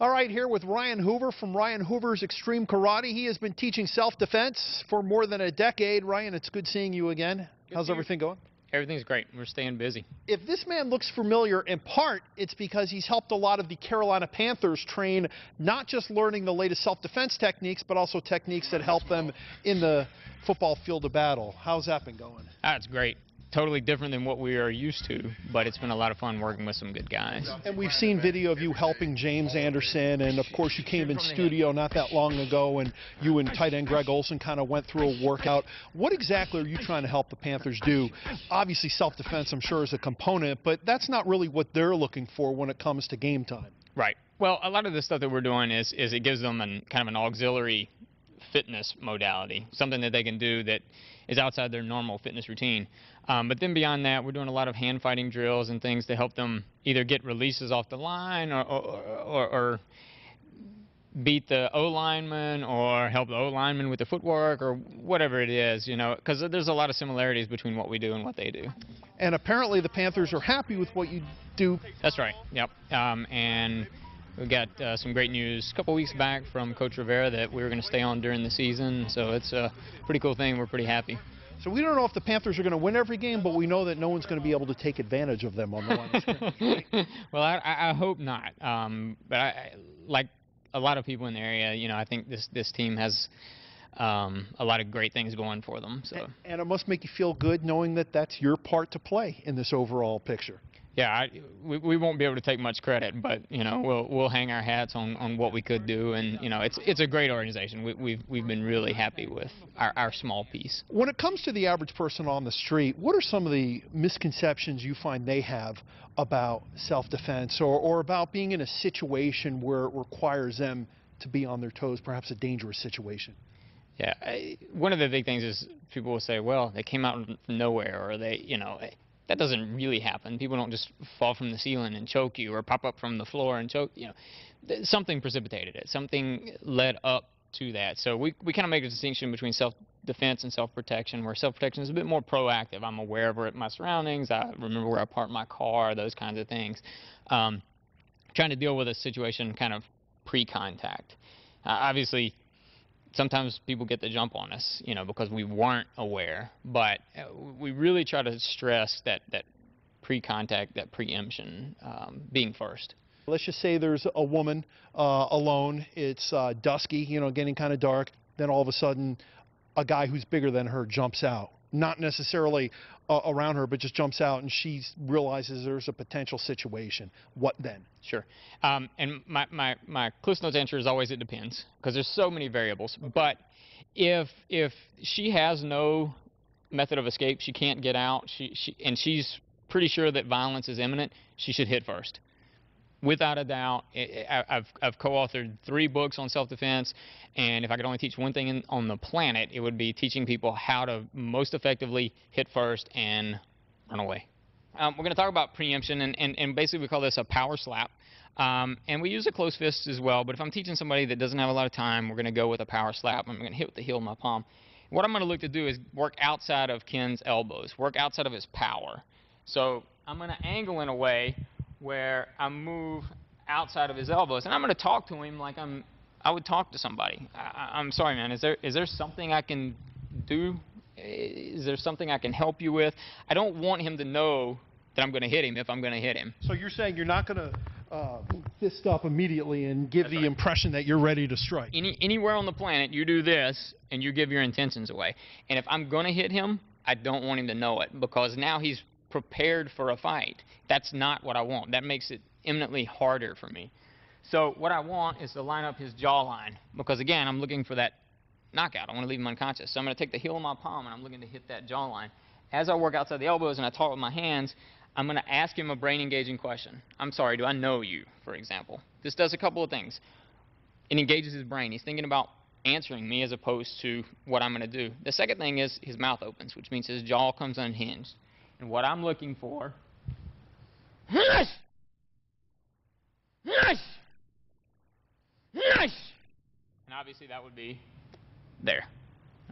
All right, here with Ryan Hoover from Ryan Hoover's Extreme Karate. He has been teaching self-defense for more than a decade. Ryan, it's good seeing you again. How's everything going? Everything's great. We're staying busy. If this man looks familiar, in part, it's because he's helped a lot of the Carolina Panthers train, not just learning the latest self-defense techniques, but also techniques that help them in the football field of battle. How's that been going? It's great. Totally different than what we are used to, but it's been a lot of fun working with some good guys. And we've seen video of you helping James Anderson, and of course you came in studio not that long ago, and you and tight end Greg Olsen kind of went through a workout. What exactly are you trying to help the Panthers do? Obviously self-defense, I'm sure, is a component, but that's not really what they're looking for when it comes to game time. Right. Well, a lot of the stuff that we're doing is it gives them kind of an auxiliary fitness modality, something that they can do that is outside their normal fitness routine. But then beyond that, we're doing a lot of hand fighting drills and things to help them either get releases off the line or beat the O-lineman or help the O-lineman with the footwork or whatever it is, you know, because there's a lot of similarities between what we do and what they do. And apparently the Panthers are happy with what you do. That's right, yep. And we got some great news a couple weeks back from Coach Rivera that we were going to stay on during the season, so it's a pretty cool thing. We're pretty happy. So we don't know if the Panthers are going to win every game, but we know that no one's going to be able to take advantage of them on the line of scrimmage. Well, I hope not. But like a lot of people in the area, you know, I think this team has a lot of great things going for them. So. And it must make you feel good knowing that that's your part to play in this overall picture. Yeah, we won't be able to take much credit, but you know we'll hang our hats on what we could do, and you know it's a great organization. We've been really happy with our small piece. When it comes to the average person on the street, what are some of the misconceptions you find they have about self-defense or about being in a situation where it requires them to be on their toes, perhaps a dangerous situation? Yeah, one of the big things is people will say, well, they came out from nowhere, or they, you know. That doesn't really happen. People don't just fall from the ceiling and choke you or pop up from the floor and choke. You know, something precipitated it. Something led up to that. So we kind of make a distinction between self-defense and self-protection, where self-protection is a bit more proactive. I'm aware of my surroundings. I remember where I parked my car, those kinds of things. Trying to deal with a situation kind of pre-contact. Obviously, sometimes people get the jump on us, you know, because we weren't aware. But we really try to stress that pre-contact, that preemption, being first. Let's just say there's a woman alone. It's dusky, you know, getting kind of dark. Then all of a sudden, a guy who's bigger than her jumps out. Not necessarily around her, but just jumps out, and she realizes there's a potential situation. What then? Sure. And my Cliff Notes answer is always it depends, because there's so many variables. Okay. But if she has no method of escape, she can't get out, and she's pretty sure that violence is imminent, she should hit first. Without a doubt. I've co-authored 3 books on self-defense, and if I could only teach one thing on the planet, it would be teaching people how to most effectively hit first and run away. We're going to talk about preemption, and basically we call this a power slap. And we use a closed fist as well, but if I'm teaching somebody that doesn't have a lot of time, we're going to go with a power slap. I'm going to hit with the heel of my palm. What I'm going to look to do is work outside of Ken's elbows, work outside of his power. So I'm going to angle in a way where I move outside of his elbows, and I'm going to talk to him like I would talk to somebody. I'm sorry, man. Is there something I can do? Is there something I can help you with? I don't want him to know that I'm going to hit him if I'm going to hit him. So you're saying you're not going to fist up immediately and give the impression that you're ready to strike? Anywhere on the planet, you do this and you give your intentions away. And if I'm going to hit him, I don't want him to know it, because now he's prepared for a fight. That's not what I want. That makes it eminently harder for me. So what I want is to line up his jawline, because again, I'm looking for that knockout. I want to leave him unconscious. So I'm going to take the heel of my palm and I'm looking to hit that jawline. As I work outside the elbows and I talk with my hands, I'm going to ask him a brain-engaging question. I'm sorry, do I know you, for example? This does a couple of things. It engages his brain. He's thinking about answering me as opposed to what I'm going to do. The second thing is his mouth opens, which means his jaw comes unhinged. And what I'm looking for, and obviously that would be there.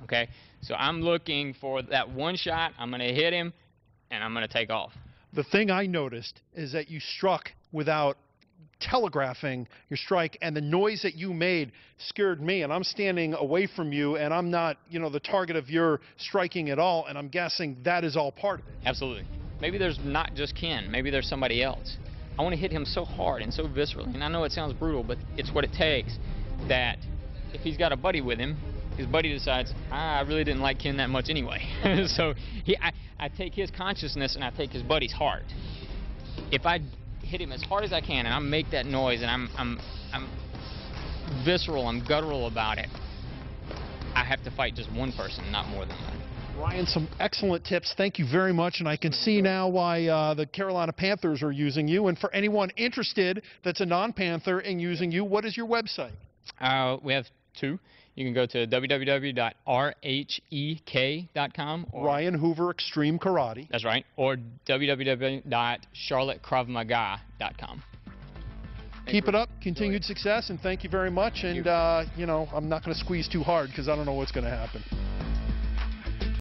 Okay? So I'm looking for that one shot. I'm going to hit him, and I'm going to take off. The thing I noticed is that you struck without telegraphing your strike, and the noise that you made scared me, and I'm standing away from you, and I'm not, you know, the target of your striking at all, and I'm guessing that is all part of it. Absolutely. Maybe there's not just Ken. Maybe there's somebody else. I want to hit him so hard and so viscerally, and I know it sounds brutal, but it's what it takes, that if he's got a buddy with him, his buddy decides, I really didn't like Ken that much anyway. So I take his consciousness and I take his buddy's heart. If I hit him as hard as I can and I make that noise and I'm visceral, I'm guttural about it, I have to fight just one person, not more than one. Ryan, some excellent tips. Thank you very much, and I can see now why the Carolina Panthers are using you. And for anyone interested that's a non-Panther in using you, what is your website? We have two. You can go to www.rhek.com. Ryan Hoover Extreme Karate. That's right. Or www.charlottecravmaga.com. Keep it up, continued success, and thank you very much. And, you know, I'm not going to squeeze too hard because I don't know what's going to happen.